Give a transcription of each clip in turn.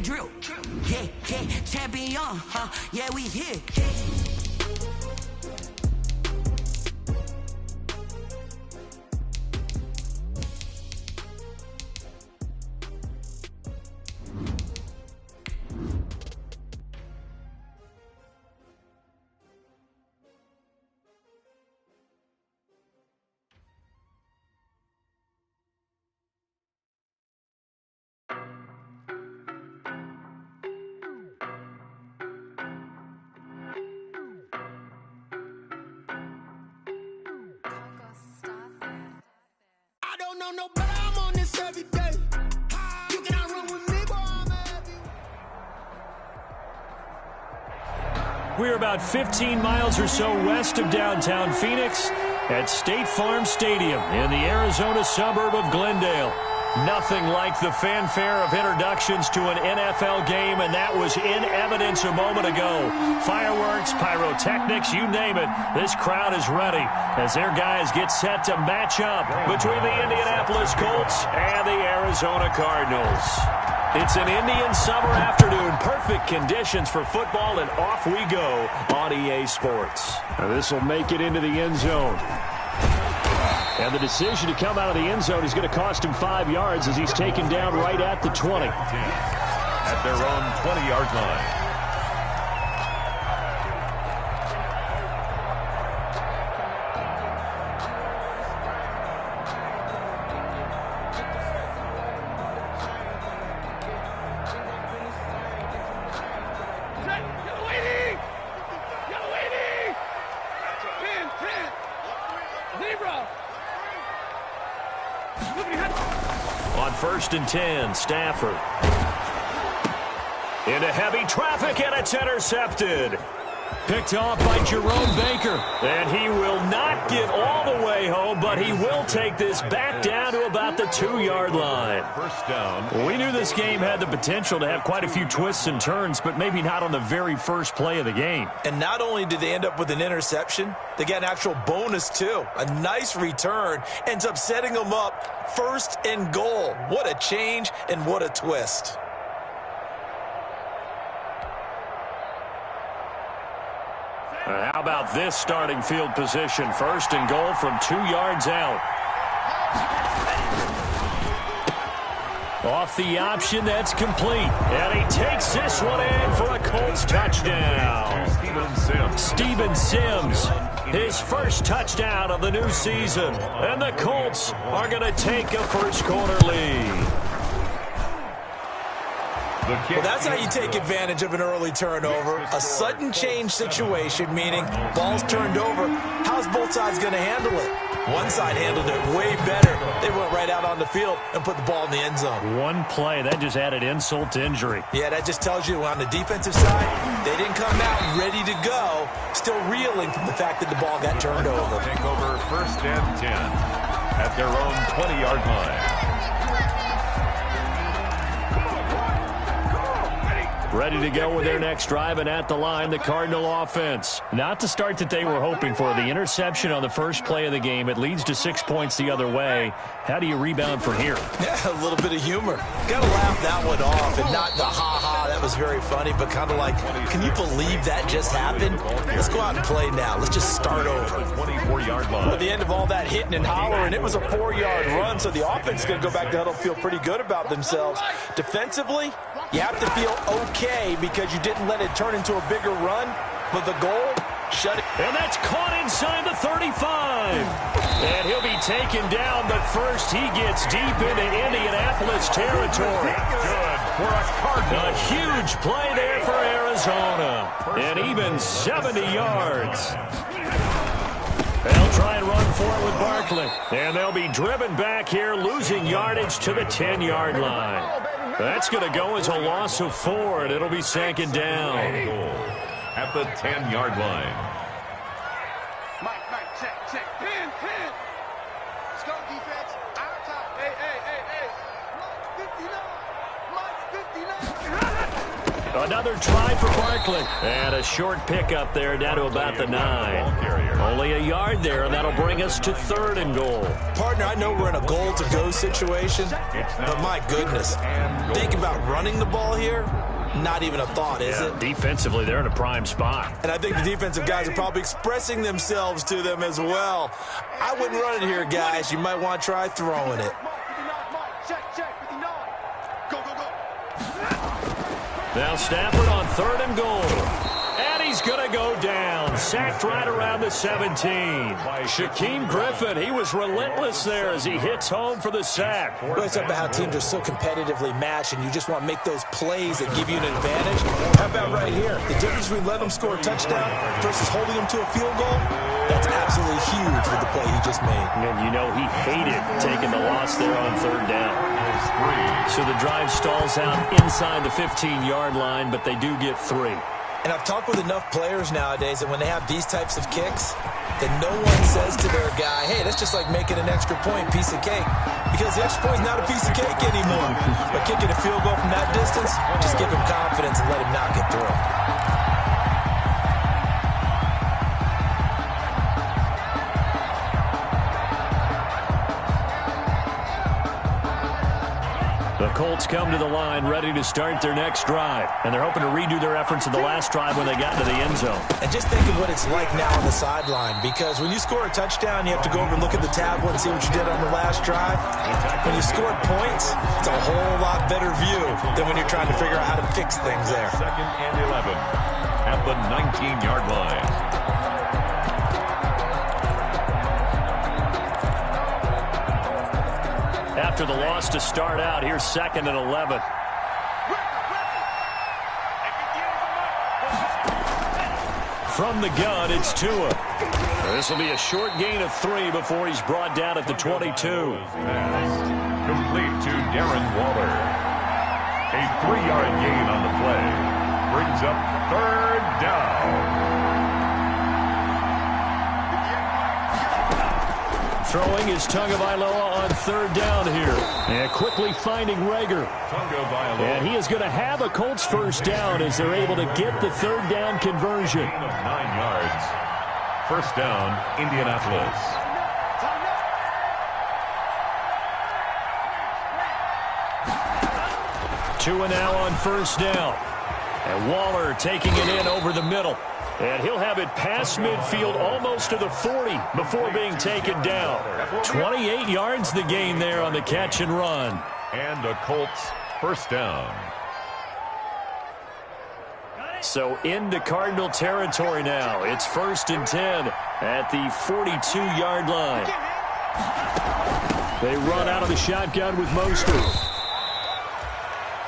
drill. Yeah, champion, huh? Yeah, we here. No, but I'm on this every day. You cannot run with me, boy, I'm We're about 15 miles or so west of downtown Phoenix at State Farm Stadium in the Arizona suburb of Glendale. Nothing like the fanfare of introductions to an NFL game, and that was in evidence a moment ago. Fireworks, pyrotechnics, you name it. This crowd is ready as their guys get set to match up between the Indianapolis Colts and the Arizona Cardinals. It's an Indian summer afternoon. Perfect conditions for football, and off we go on EA Sports. Now this will make it into the end zone. And the decision to come out of the end zone is going to cost him 5 yards as he's taken down right at the 20. At their own 20-yard line. On 1st and 10, Stafford. Into heavy traffic, and it's intercepted. Picked off by Jerome Baker. And he will not get all the way home, but he will take this back down to about the 2-yard line. First down. We knew this game had the potential to have quite a few twists and turns, but maybe not on the very first play of the game. And not only did they end up with an interception, they got an actual bonus too. A nice return ends up setting them up 1st and goal. What a change and what a twist. How about this starting field position? 1st and goal from 2 yards out. Off the option, that's complete. And he takes this one in for a Colts touchdown. Steven Sims, his first touchdown of the new season. And the Colts are going to take a first-quarter lead. Well, that's how you take advantage of an early turnover. A sudden change situation, meaning ball's turned over. How's both sides going to handle it? One side handled it way better. They went right out on the field and put the ball in the end zone. One play, that just added insult to injury. Yeah, that just tells you on the defensive side, they didn't come out ready to go, still reeling from the fact that the ball got turned over. Take over 1st and 10 at their own 20-yard line. Ready to go with their next drive, and at the line, the Cardinal offense. Not the start that they were hoping for. The interception on the first play of the game. It leads to 6 points the other way. How do you rebound from here? Yeah, a little bit of humor. Got to laugh that one off, and not the ha-ha. That was very funny, but kind of like, can you believe that just happened? Let's go out and play now. Let's just start over. 24-yard line. At the end of all that hitting and hollering, it was a 4-yard run, so the offense is going to go back to huddle, feel pretty good about themselves. Defensively, you have to feel okay because you didn't let it turn into a bigger run, but the goal, shut it. And that's caught inside the 35. And he'll be taken down, but first he gets deep into Indianapolis territory. Good for a Cardinal. A huge play there for Arizona. And even 70 yards. They'll try and run for it with Barkley. And they'll be driven back here, losing yardage to the 10-yard line. That's going to go as a loss of 4, and it'll be second down. At the 10-yard line. Mike, check. Pin. Let's go, defense. Out top. Hey. Mike 59. Another try for Barkley. And a short pickup there down to about the 9. Only a yard there, and that'll bring us to 3rd and goal. Partner, I know we're in a goal-to-go situation, but my goodness, think about running the ball here. Not even a thought, is it? Defensively, they're in a prime spot. And I think the defensive guys are probably expressing themselves to them as well. I wouldn't run it here, guys. You might want to try throwing it. Now Stafford on 3rd and goal. And he's going to go down. Sacked right around the 17. Shaquem Griffin, he was relentless there as he hits home for the sack. Well, it's about how teams are so competitively matched, and you just want to make those plays that give you an advantage. How about right here? The difference between letting them score a touchdown versus holding them to a field goal, that's absolutely huge with the play he just made. And you know he hated taking the loss there on 3rd down. So the drive stalls out inside the 15-yard line, but they do get 3. And I've talked with enough players nowadays that when they have these types of kicks, that no one says to their guy, hey, that's just like making an extra point, piece of cake. Because the extra point is not a piece of cake anymore. But kicking a field goal from that distance, just give him confidence and let him knock it through. The Colts come to the line ready to start their next drive. And they're hoping to redo their efforts in the last drive when they got into the end zone. And just think of what it's like now on the sideline. Because when you score a touchdown, you have to go over and look at the tablet and see what you did on the last drive. When you score points, it's a whole lot better view than when you're trying to figure out how to fix things there. 2nd and 11 at the 19-yard line. After the loss to start out, here's 2nd and 11. From the gun, it's Tua. This will be a short gain of 3 before he's brought down at the 22. Complete to Darren Waller. A 3-yard gain on the play. Brings up 3rd down. Throwing is Tagovailoa on 3rd down here. And quickly finding Reagor. And he is going to have a Colts 1st down as they're able to get the 3rd down conversion. 9 yards. 1st down, Indianapolis. Tua now on 1st down. And Waller taking it in over the middle. And he'll have it past midfield almost to the 40 before being taken down. 28 yards the gain there on the catch and run. And the Colts 1st down. So into Cardinal territory now. It's 1st and 10 at the 42-yard line. They run out of the shotgun with Mostert.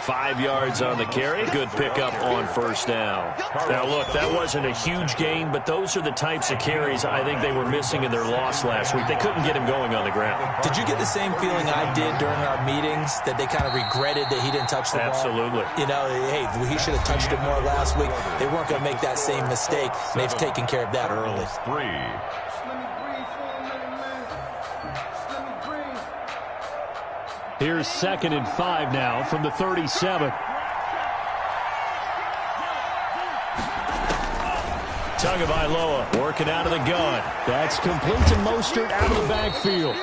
5 yards on the carry. Good pickup on 1st down. Now, look, that wasn't a huge gain, but those are the types of carries I think they were missing in their loss last week. They couldn't get him going on the ground. Did you get the same feeling I did during our meetings, that they kind of regretted that he didn't touch the ball? Absolutely. You know, hey, he should have touched it more last week. They weren't going to make that same mistake, and they've taken care of that early. 3. Here's 2nd and 5 now from the 37. Tagovailoa working out of the gun. That's complete to Mostert out of the backfield.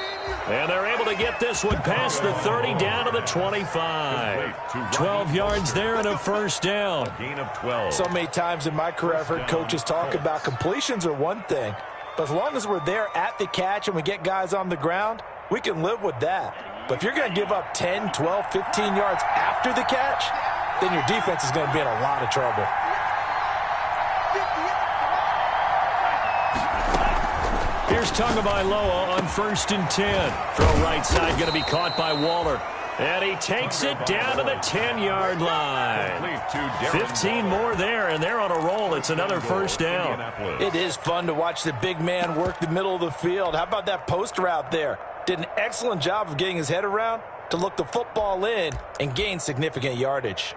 And they're able to get this one past the 30 down to the 25. 12 yards there and a 1st down. Gain of 12. So many times in my career I've heard coaches talk about completions are one thing, but as long as we're there at the catch and we get guys on the ground, we can live with that. But if you're going to give up 10, 12, 15 yards after the catch, then your defense is going to be in a lot of trouble. Here's Tagovailoa on 1st and 10. Throw right side going to be caught by Waller. And he takes it down to the 10-yard line. 15 more there, and they're on a roll. It's another 1st down. It is fun to watch the big man work the middle of the field. How about that post route there? Did an excellent job of getting his head around to look the football in and gain significant yardage.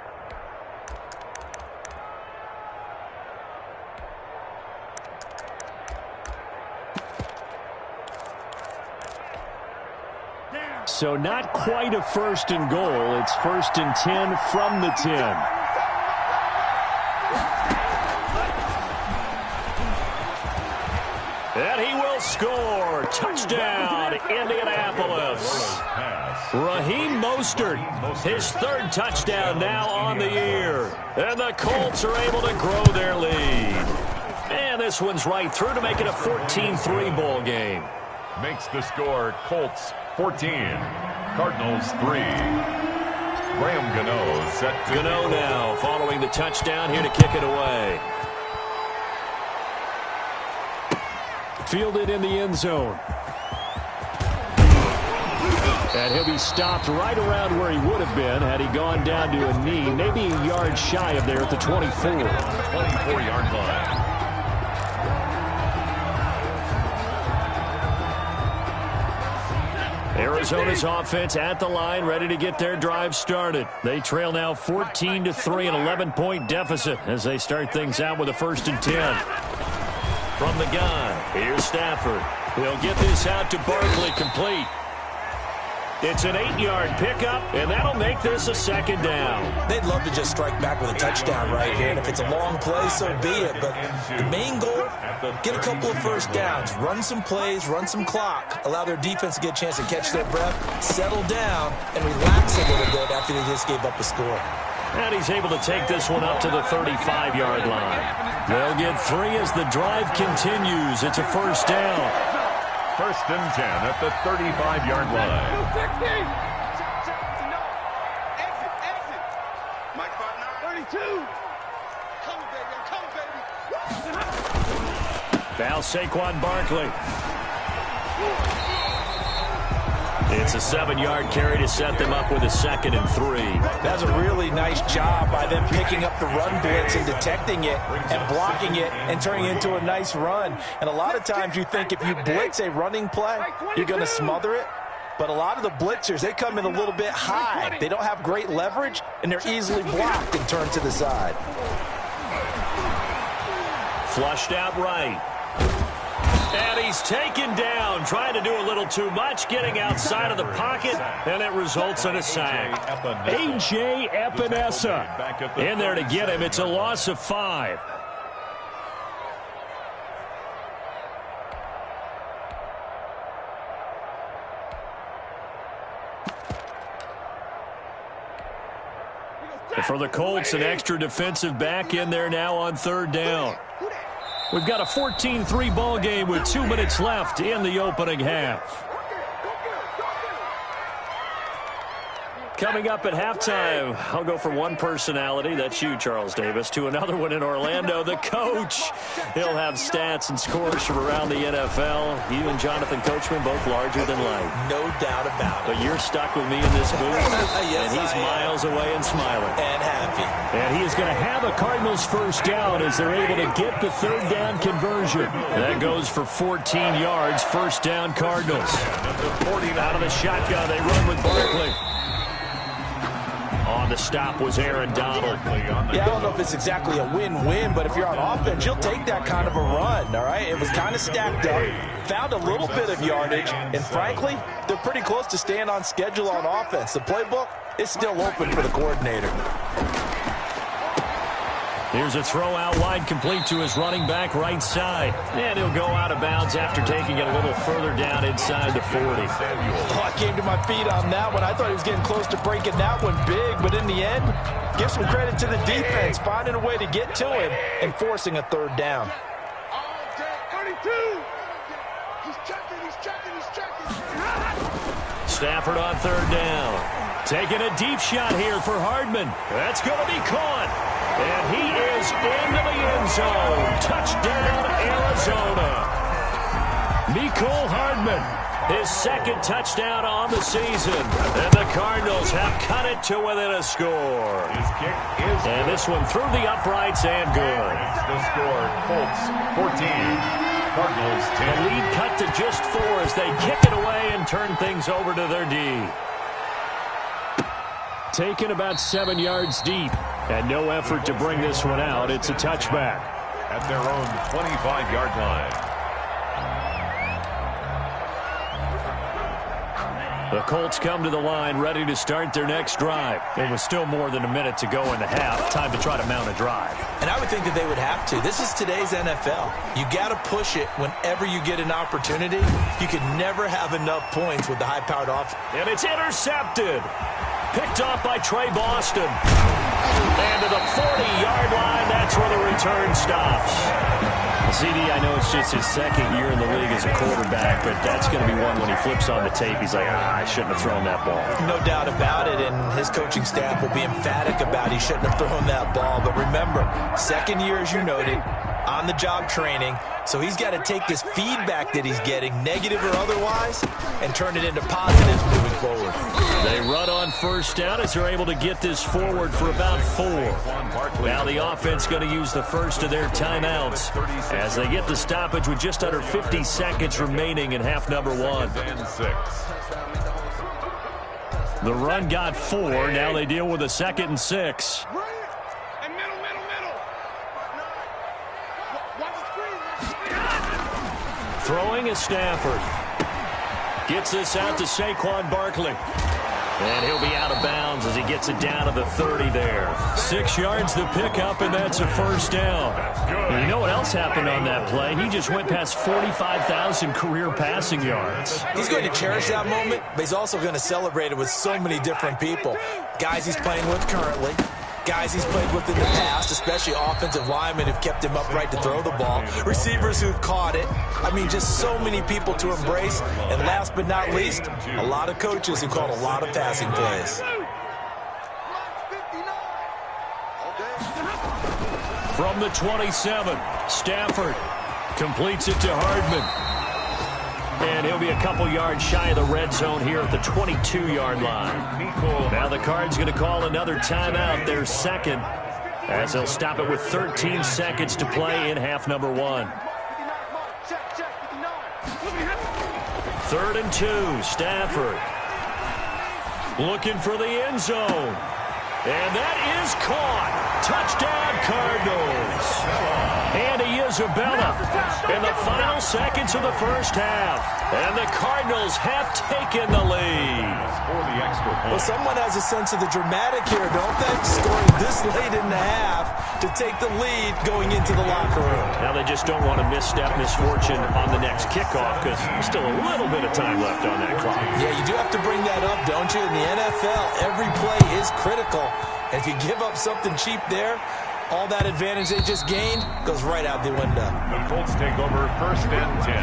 So not quite a 1st and goal. It's 1st and 10 from the 10. And he will score. Touchdown, Indianapolis. Raheem Mostert, his third touchdown now on the year. And the Colts are able to grow their lead. And this one's right through to make it a 14-3 ball game. Makes the score Colts 14, Cardinals 3. Graham Gano set to Gano now following the touchdown here to kick it away. Fielded in the end zone. And he'll be stopped right around where he would have been had he gone down to a knee, maybe a yard shy of there at the 24. 24-yard line. Arizona's offense at the line, ready to get their drive started. They trail now 14-3, an 11-point deficit as they start things out with a 1st and 10. From the gun, here's Stafford. He'll get this out to Barkley, complete. It's an 8-yard pickup, and that'll make this a 2nd down. They'd love to just strike back with a touchdown right here, and if it's a long play, so be it. But the main goal, get a couple of 1st downs, run some plays, run some clock, allow their defense to get a chance to catch their breath, settle down, and relax a little bit after they just gave up a score. And he's able to take this one up to the 35-yard line. They'll get 3 as the drive continues. It's a 1st down. 1st and 10 at the 35-yard line. Mike 32. Come, baby. Now Saquon Barkley. It's a 7-yard carry to set them up with a 2nd and 3. That's a really nice job by them picking up the run blitz and detecting it and blocking it and turning it into a nice run. And a lot of times you think if you blitz a running play, you're going to smother it. But a lot of the blitzers, they come in a little bit high. They don't have great leverage, and they're easily blocked and turned to the side. Flushed out right. And he's taken down, trying to do a little too much, getting outside of the pocket, and it results in a sack. A.J. Epinesa in there to get him. It's a loss of 5. For the Colts, an extra defensive back in there now on 3rd down. We've got a 14-3 ball game with 2 minutes left in the opening half. Coming up at halftime, I'll go from one personality, that's you, Charles Davis, to another one in Orlando, the coach. He'll have stats and scores from around the NFL. You and Jonathan Coachman, both larger than life. No doubt about it. But you're stuck with me in this booth, Yes, and he's miles away and smiling. And happy. And he is going to have a Cardinals 1st down as they're able to get the 3rd down conversion. That goes for 14 yards, 1st down Cardinals. Out of the shotgun, they run with Barkley. On the stop was Aaron Donald. Yeah, I don't know if it's exactly a win-win, but if you're on offense, you'll take that kind of a run, all right? It was kind of stacked up, found a little bit of yardage, and frankly, they're pretty close to staying on schedule on offense. The playbook is still open for the coordinator. Here's a throw out wide, complete to his running back right side. And he'll go out of bounds after taking it a little further down inside the 40. Oh, I came to my feet on that one. I thought he was getting close to breaking that one big, but in the end, give some credit to the defense, finding a way to get to him and forcing a 3rd down. All day, 32. He's checking. Stafford on 3rd down. Taking a deep shot here for Hardman. That's going to be caught. And he is into the end zone. Touchdown, Arizona. Mecole Hardman, his 2nd touchdown on the season. And the Cardinals have cut it to within a score. His kick is And this one through the uprights and good. the score. Colts 14, Cardinals 10. The lead cut to just 4 as they kick it away and turn things over to their D. Taken about 7 yards deep. And no effort to bring this one out. It's a touchback. At their own 25-yard line. The Colts come to the line ready to start their next drive. It was still more than a minute to go in the half. Time to try to mount a drive. And I would think that they would have to. This is today's NFL. You got to push it whenever you get an opportunity. You can never have enough points with the high-powered offense. And it's intercepted. Picked off by Trey Boston. And to the 40-yard line, that's where the return stops. CD, I know it's just his second year in the league as a quarterback, but that's going to be one when he flips on the tape. He's like, I shouldn't have thrown that ball. No doubt about it, and his coaching staff will be emphatic about he shouldn't have thrown that ball. But remember, second year, as you noted, on-the-job training, so he's got to take this feedback that he's getting, negative or otherwise, and turn it into positives moving forward. They run on first down as they're able to get this forward for about 4. Now the offense going to use the first of their timeouts as they get the stoppage with just under 50 seconds remaining in half number 1. The run got 4. Now they deal with a 2nd and 6. Throwing is Stafford. Gets this out to Saquon Barkley. And he'll be out of bounds as he gets it down to the 30 there. 6 yards the pickup, and that's a first down. And you know what else happened on that play? He just went past 45,000 career passing yards. He's going to cherish that moment, but he's also going to celebrate it with so many different people. Guys he's playing with currently. Guys he's played with in the past, especially offensive linemen who've kept him upright to throw the ball. Receivers who've caught it. I mean, just so many people to embrace. And last but not least, a lot of coaches who called a lot of passing plays. From the 27, Stafford completes it to Hardman. And he'll be a couple yards shy of the red zone here at the 22-yard line. Now the Cards going to call another timeout, their second, as they'll stop it with 13 seconds to play in half number 1. 3rd and 2, Stafford. Looking for the end zone. And that is caught. Touchdown, Cardinals. Andy Isabella in the final seconds of the first half. And the Cardinals have taken the lead. Well, someone has a sense of the dramatic here, don't they? Scoring this late in the half to take the lead going into the locker room. Now they just don't want to misstep misfortune on the next kickoff because there's still a little bit of time left on that clock. Yeah, you do have to bring that up, don't you? In the NFL, every play is critical. And if you give up something cheap there, all that advantage they just gained goes right out the window. The Colts take over 1st and 10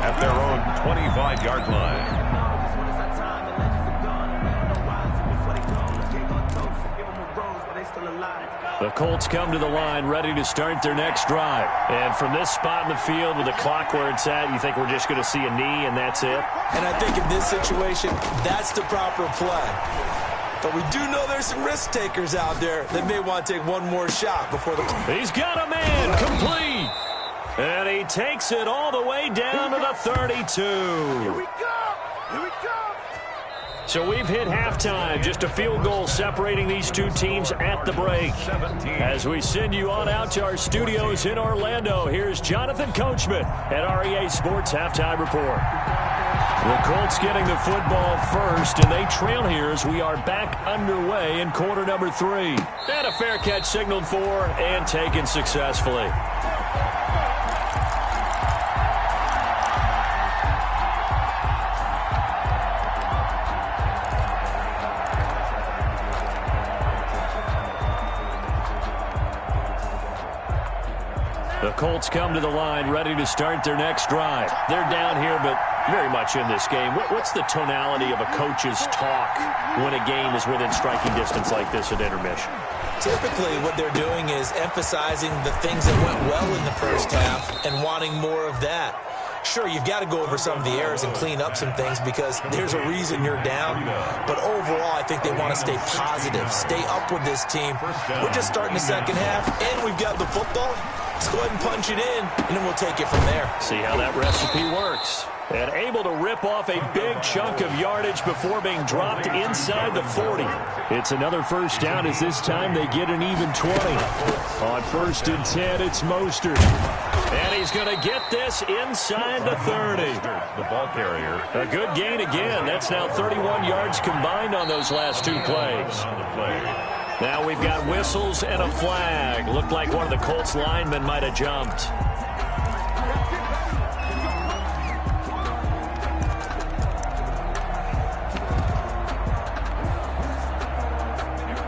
at their own 25-yard line. The Colts come to the line ready to start their next drive. And from this spot in the field with the clock where it's at, you think we're just going to see a knee and that's it? And I think in this situation, that's the proper play. But we do know there's some risk takers out there that may want to take one more shot before the... He's got a man complete. And he takes it all the way down to the 32. Here we go! Here we go! So we've hit halftime. Just a field goal separating these two teams at the break. As we send you on out to our studios in Orlando, here's Jonathan Coachman at REA Sports Halftime Report. The Colts getting the football first, and they trail here as we are back underway in quarter number 3. And a fair catch signaled for and taken successfully. The Colts come to the line ready to start their next drive. They're down here, but very much in this game. What's the tonality of a coach's talk when a game is within striking distance like this at intermission? Typically, what they're doing is emphasizing the things that went well in the first half and wanting more of that. Sure, you've got to go over some of the errors and clean up some things because there's a reason you're down. But overall, I think they want to stay positive, stay up with this team. We're just starting the second half, and we've got the football. Let's go ahead and punch it in, and then we'll take it from there. See how that recipe works. And able to rip off a big chunk of yardage before being dropped inside the 40. It's another first down as this time they get an even 20. On 1st and 10, it's Mostert. And he's going to get this inside the 30. The ball carrier. A good gain again. That's now 31 yards combined on those last 2 plays. Now we've got whistles and a flag. Looked like one of the Colts linemen might have jumped.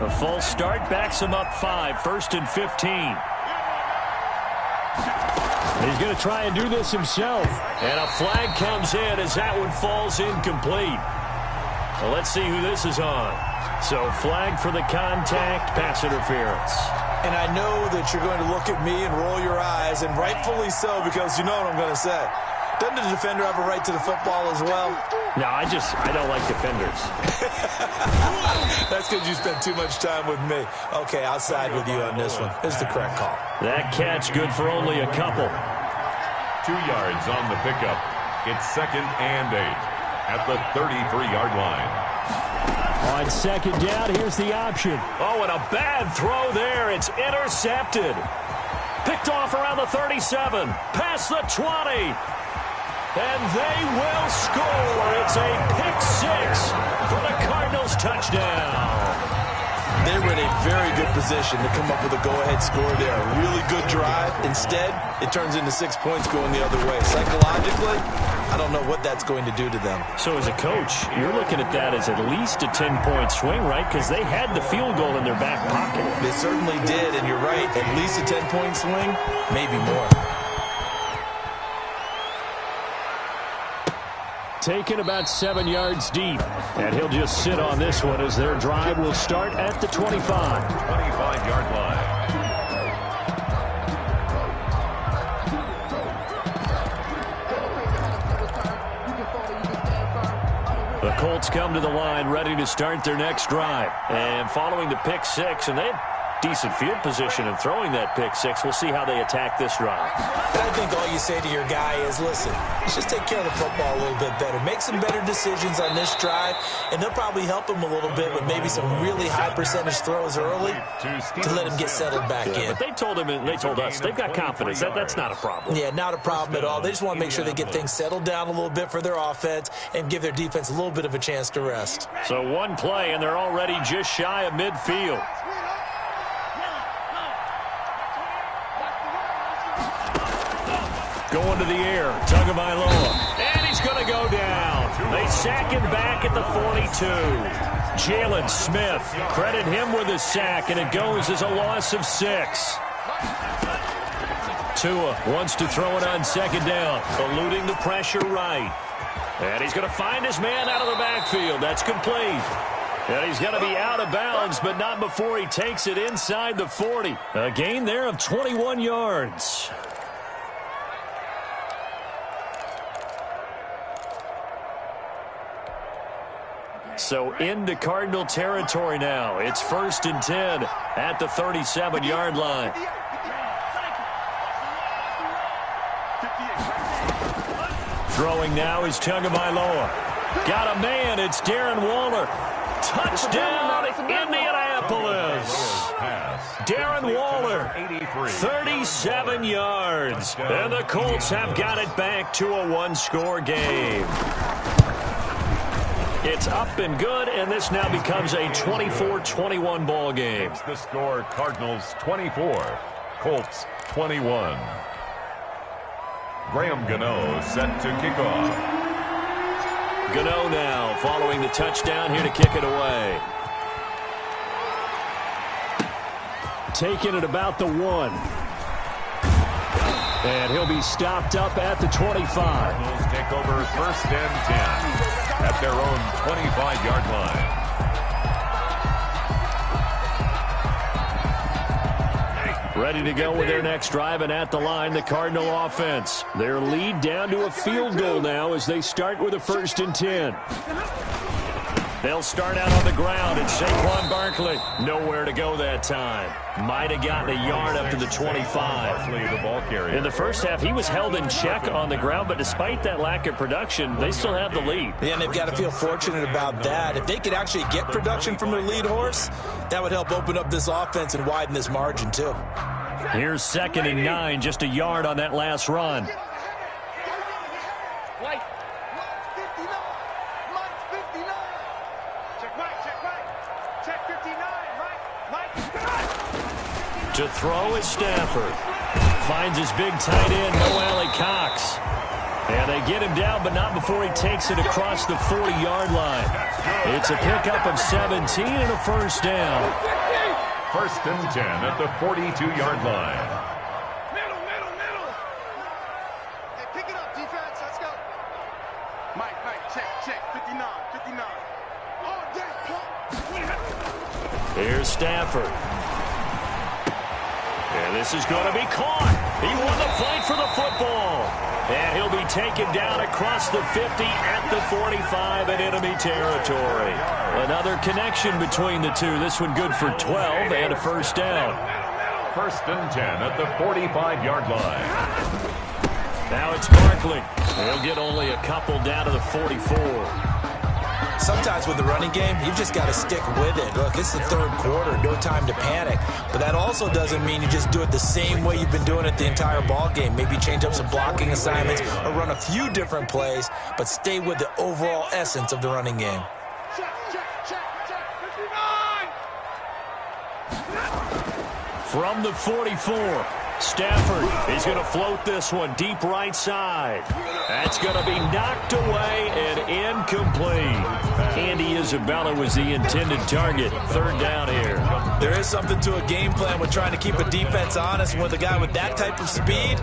A false start backs him up 5, 1st and 15. He's going to try and do this himself. And a flag comes in as that one falls incomplete. Well, let's see who this is on. So flag for the contact, pass interference. And I know that you're going to look at me and roll your eyes, and rightfully so, because you know what I'm going to say. Doesn't the defender have a right to the football as well? No, I don't like defenders. That's because you spent too much time with me. Okay, I'll side with you on this one. It's the correct call. That catch good for only a couple. 2 yards on the pickup. It's 2nd and 8 at the 33-yard line. On 2nd down, here's the option. Oh, and a bad throw there. It's intercepted. Picked off around the 37. Past the 20. And they will score. It's a pick-6 for the Cardinals touchdown. They were in a very good position to come up with a go-ahead score there. A really good drive. Instead, it turns into 6 points going the other way. Psychologically, I don't know what that's going to do to them. So as a coach, you're looking at that as at least a 10-point swing, right? Because they had the field goal in their back pocket. They certainly did, and you're right. At least a 10-point swing, maybe more. Taken about 7 yards deep. And he'll just sit on this one as their drive will start at the 25. 25-yard line. The Colts come to the line ready to start their next drive. And following the pick-6, and they had decent field position and throwing that pick-6. We'll see how they attack this drive. And I think all you say to your guy is, listen, let's just take care of the football a little bit better. Make some better decisions on this drive, and they'll probably help him a little bit with maybe some really high percentage throws early to let him get settled back in. But they told him, and they told us, they've got confidence. That's not a problem. Yeah, not a problem at all. They just want to make sure they get things settled down a little bit for their offense and give their defense a little bit of a chance to rest. So one play, and they're already just shy of midfield. Going to the air, Tagovailoa, and he's going to go down. They sack him back at the 42. Jalen Smith, credit him with a sack, and it goes as a loss of 6. Tua wants to throw it on 2nd down, eluding the pressure right. And he's going to find his man out of the backfield. That's complete. And he's going to be out of bounds, but not before he takes it inside the 40. A gain there of 21 yards. So into Cardinal territory now. It's 1st and 10 at the 37-yard line. Throwing now is Tagovailoa. Got a man. It's Darren Waller. Touchdown, Indianapolis. Darren Waller, 37 yards. And the Colts have got it back to a one-score game. It's up and good, and this now becomes a 24-21 ball game. The score, Cardinals 24, Colts 21. Graham Gano set to kick off. Gano now following the touchdown here to kick it away. Taking it about the 1. And he'll be stopped up at the 25. Cardinals take over 1st and 10 at their own 25-yard line. Ready to go with their next drive, and at the line, the Cardinal offense. Their lead down to a field goal now as they start with a 1st and 10. They'll start out on the ground, and Saquon Barkley nowhere to go that time. Might have gotten a yard up to the 25. The ball carrier. In the first half, he was held in check on the ground, but despite that lack of production, they still have the lead. Yeah, and they've got to feel fortunate about that. If they could actually get production from their lead horse, that would help open up this offense and widen this margin, too. Here's 2nd and 9, just a yard on that last run. Mike 59. Mike 59. Check Mike. Check 59. Mike. To throw is Stafford. Finds his big tight end, Mo Cox. And they get him down, but not before he takes it across the 40-yard line. It's a pickup of 17 and a first down. 1st and 10 at the 42-yard line. Middle. Hey, pick it up, defense. Let's go. Mike. Check. 59. Oh, yeah. Here's Stafford. And this is going to be caught. He won the fight for the football. And he'll be taken down across the 50 at the 45 in enemy territory. Another connection between the two. This one good for 12 and a first down. 1st and 10 at the 45-yard line. Now it's Barkley. He'll get only a couple down to the 44. Sometimes with the running game, you've just got to stick with it. Look, it's the 3rd quarter, no time to panic. But that also doesn't mean you just do it the same way you've been doing it the entire ball game. Maybe change up some blocking assignments or run a few different plays, but stay with the overall essence of the running game. Check. 59. From the 44, Stafford is going to float this one deep right side. That's going to be knocked away and incomplete. Andy Isabella was the intended target. 3rd down here. There is something to a game plan with trying to keep a defense honest. With a guy with that type of speed,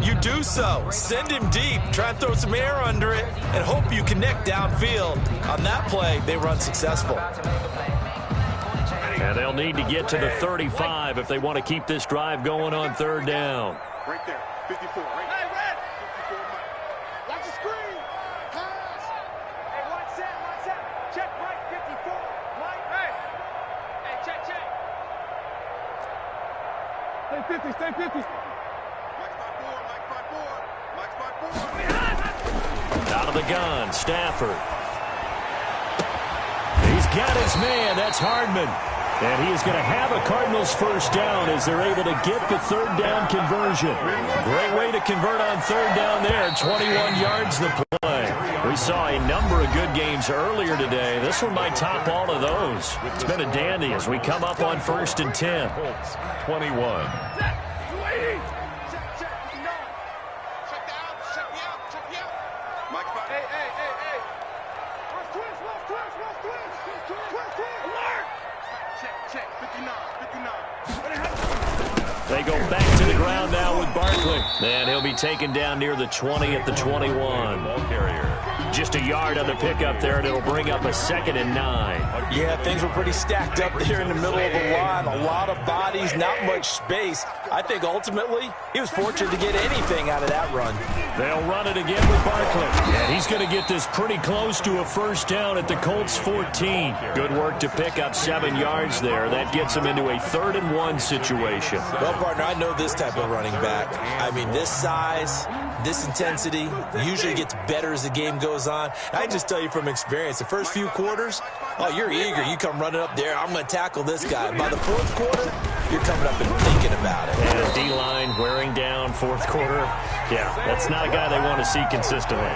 you do so. Send him deep. Try and throw some air under it and hope you connect downfield. On that play, they run successful. And they'll need to get to the 35 if they want to keep this drive going on 3rd down. Right there. 54. Right. Hey, Red. 54, Mike. Watch the screen. Pass. Hey, watch that. Check right 54. Mike. Hey, check. Stay 50. Mike's by 4. Out of the gun, Stafford. He's got his man. That's Hardman. And he is going to have a Cardinals first down as they're able to get the 3rd down conversion. Great way to convert on 3rd down there. 21 yards the play. We saw a number of good games earlier today. This one might top all of those. It's been a dandy as we come up on 1st and 10. 21. They go back to the ground now with Barkley. And he'll be taken down near the 20 at the 21. Ball carrier. Just a yard on the pickup there, and it'll bring up a 2nd and 9. Yeah, things were pretty stacked up there in the middle of the line. A lot of bodies, not much space. I think ultimately he was fortunate to get anything out of that run. They'll run it again with Barkley. And he's going to get this pretty close to a first down at the Colts 14. Good work to pick up 7 yards there. That gets him into a 3rd and 1 situation. Well, partner, I know this type of running back. I mean, this size, this intensity usually gets better as the game goes on. I can just tell you from experience, the first few quarters, oh, you're eager. You come running up there, I'm going to tackle this guy. By the 4th quarter, you're coming up and thinking about it. And a D-line wearing down 4th quarter. Yeah, that's not a guy they want to see consistently.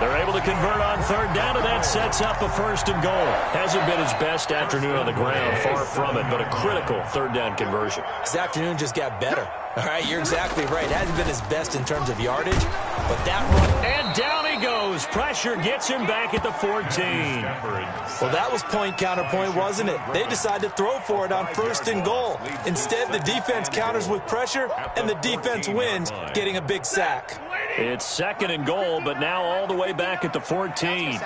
They're able to convert on 3rd down, and that sets up a 1st and goal. Hasn't been his best afternoon on the ground, far from it, but a critical 3rd down conversion. His afternoon just got better. All right, you're exactly right. Hasn't been his best in terms of yardage, but that run... And down he goes. Pressure gets him back at the 14. Well, that was point counterpoint, wasn't it? They decided to throw for it on 1st and goal. Instead, the defense counters with pressure, and the defense wins, getting a big sack. It's 2nd and goal, but now all the way back at the 14. 59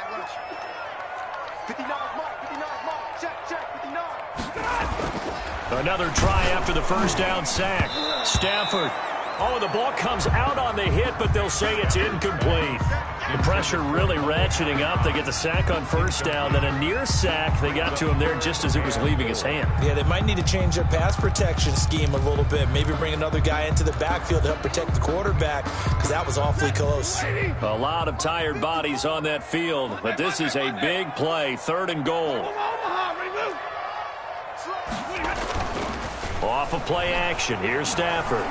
Mike. Check. 59. Another try after the first down sack. Stafford Oh, the ball comes out on the hit, but they'll say it's incomplete. The pressure really ratcheting up. They get the sack on first down, then a near sack. They got to him there just as it was leaving his hand. Yeah, they might need to change their pass protection scheme a little bit. Maybe bring another guy into the backfield to help protect the quarterback, because that was awfully close. A lot of tired bodies on that field, but this is a big play. 3rd and goal. Off of play action. Here's Stafford.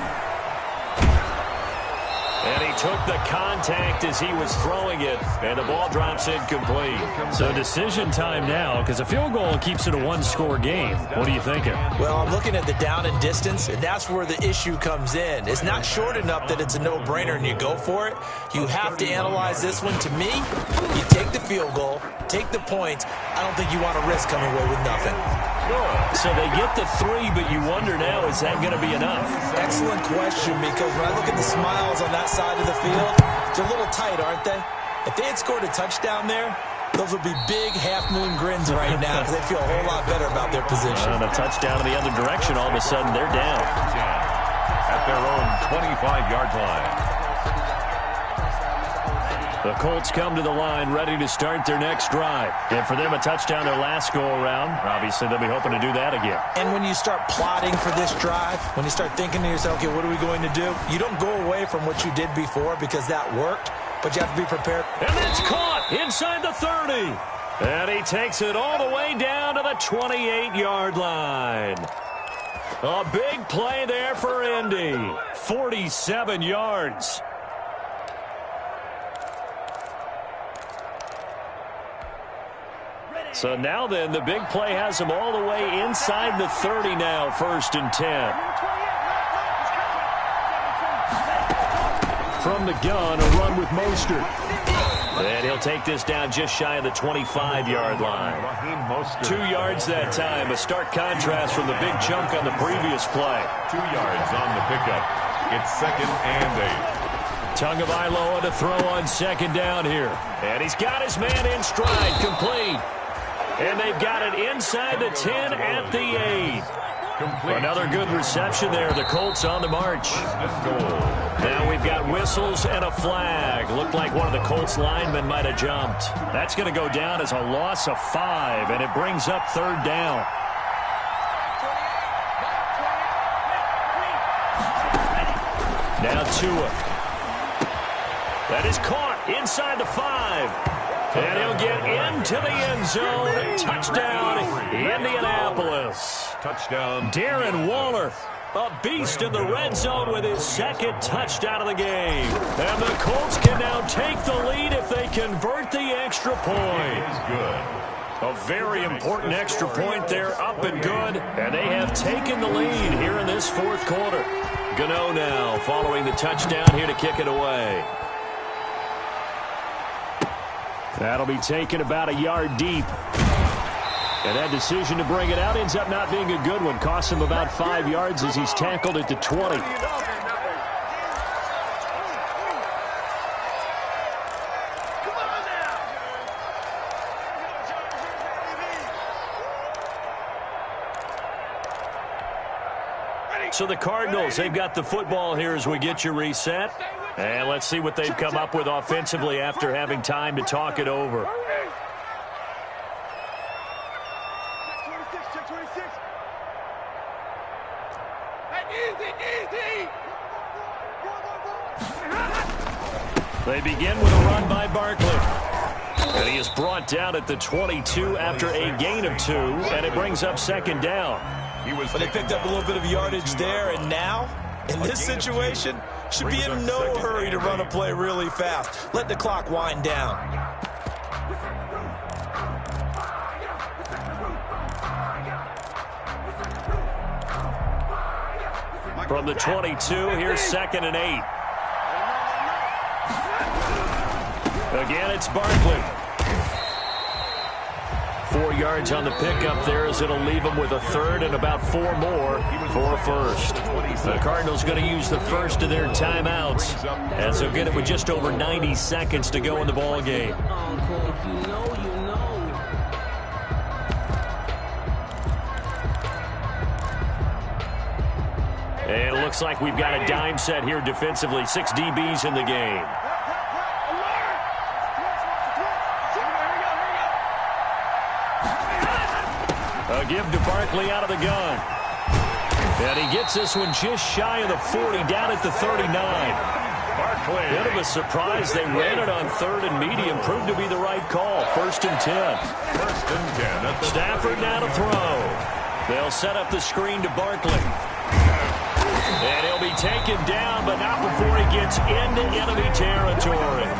And he took the contact as he was throwing it, and the ball drops incomplete. So decision time now, because a field goal keeps it a one-score game. What are you thinking? Well, I'm looking at the down and distance, and that's where the issue comes in. It's not short enough that it's a no-brainer and you go for it. You have to analyze this one. To me, you take the field goal, take the points. I don't think you want to risk coming away with nothing. So they get the 3, but you wonder now, is that going to be enough? Excellent question, because when I look at the smiles on that side of the field, they're a little tight, aren't they? If they had scored a touchdown there, those would be big half-moon grins right now, because they feel a whole lot better about their position. And a touchdown in the other direction, all of a sudden they're down. At their own 25-yard line. The Colts come to the line ready to start their next drive. And for them, a touchdown their last go-around. Obviously, they'll be hoping to do that again. And when you start plotting for this drive, when you start thinking to yourself, okay, what are we going to do? You don't go away from what you did before because that worked, but you have to be prepared. And it's caught inside the 30. And he takes it all the way down to the 28-yard line. A big play there for Indy. 47 yards. So now then, the big play has him all the way inside the 30 now, 1st and 10. From the gun, a run with Mostert. And he'll take this down just shy of the 25-yard line. 2 yards that time, a stark contrast from the big chunk on the previous play. 2 yards on the pickup. It's 2nd and 8. Tagovailoa to throw on 2nd down here. And he's got his man in stride, complete. And they've got it inside the 10 at the 8. Another good reception there. The Colts on the march. Now we've got whistles and a flag. Looked like one of the Colts linemen might have jumped. That's going to go down as a loss of 5, and it brings up 3rd down. Now Tua. That is caught inside the 5. And he'll get into the end zone. Touchdown, Indianapolis. Touchdown. Darren Waller, a beast in the red zone with his 2nd touchdown of the game. And the Colts can now take the lead if they convert the extra point. It's good. A very important extra point there, up and good. And they have taken the lead here in this 4th quarter. Gano now following the touchdown here to kick it away. That'll be taken about a yard deep. And that decision to bring it out ends up not being a good one. Costs him about 5 yards as he's tackled at the 20. So the Cardinals, they've got the football here as we get you reset. And let's see what they've come up with offensively after having time to talk it over. They begin with a run by Barkley. And he is brought down at the 22 after a gain of 2, and it brings up 2nd down. But they picked up a little bit of yardage there, and now, in this situation, should be in no hurry to run a play really fast. Let the clock wind down. From the 22, here's 2nd and 8. Again, it's Barkley. 4 yards on the pickup there as it'll leave them with a 3rd and about 4 more for a 1st. The Cardinals going to use the first of their timeouts as they'll get it with just over 90 seconds to go in the ball game. And it looks like we've got a dime set here defensively. 6 DBs in the game. A give to Barkley out of the gun. And he gets this one just shy of the 40, down at the 39. Barkley. Bit of a surprise. They ran it on 3rd and medium. Proved to be the right call. 1st and 10. 1st and 10 at the Stafford now to throw. They'll set up the screen to Barkley. And he'll be taken down, but not before he gets into enemy territory.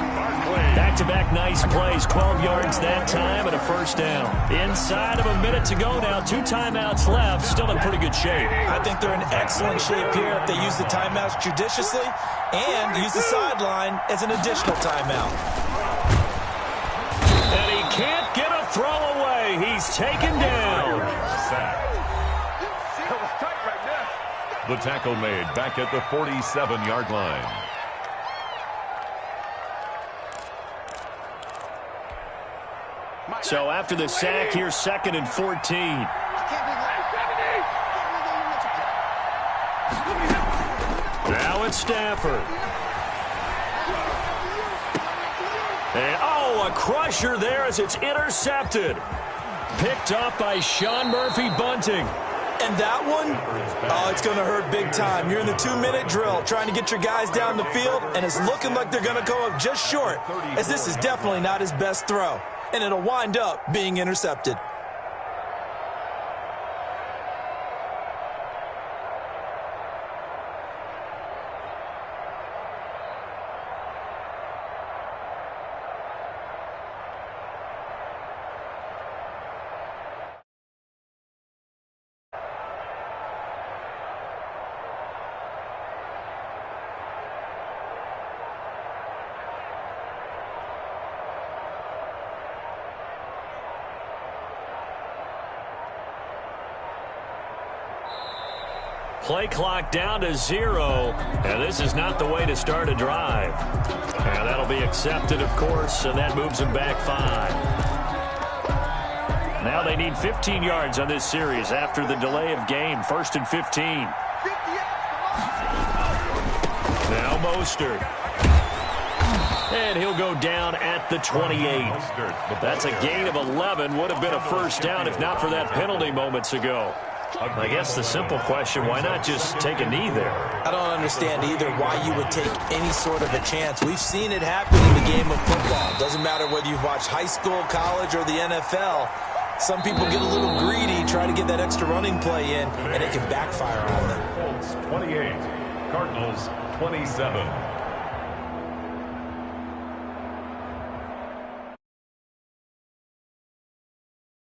Back-to-back nice plays, 12 yards that time and a 1st down. Inside of a minute to go now, 2 timeouts left, still in pretty good shape. I think they're in excellent shape here if they use the timeouts judiciously and use the sideline as an additional timeout. And he can't get a throw away. He's taken down. That was tight right there. The tackle made back at the 47-yard line. So after the sack, here's 2nd and 14. Now it's Stafford. And, oh, a crusher there as it's intercepted. Picked up by Sean Murphy-Bunting. And that one, oh, it's going to hurt big time. You're in the 2-minute drill trying to get your guys down the field, and it's looking like they're going to go up just short, as this is definitely not his best throw. And it'll wind up being intercepted. Play clock down to 0, and this is not the way to start a drive. And that'll be accepted, of course, and that moves them back 5. Now they need 15 yards on this series after the delay of game. 1st and 15. Now Mostert. And he'll go down at the 28. That's a gain of 11. Would have been a 1st down if not for that penalty moments ago. I guess the simple question, why not just take a knee there? I don't understand either why you would take any sort of a chance. We've seen it happen in the game of football. Doesn't matter whether you've watched high school, college, or the NFL. Some people get a little greedy, try to get that extra running play in, and it can backfire on them. Colts 28, Cardinals 27.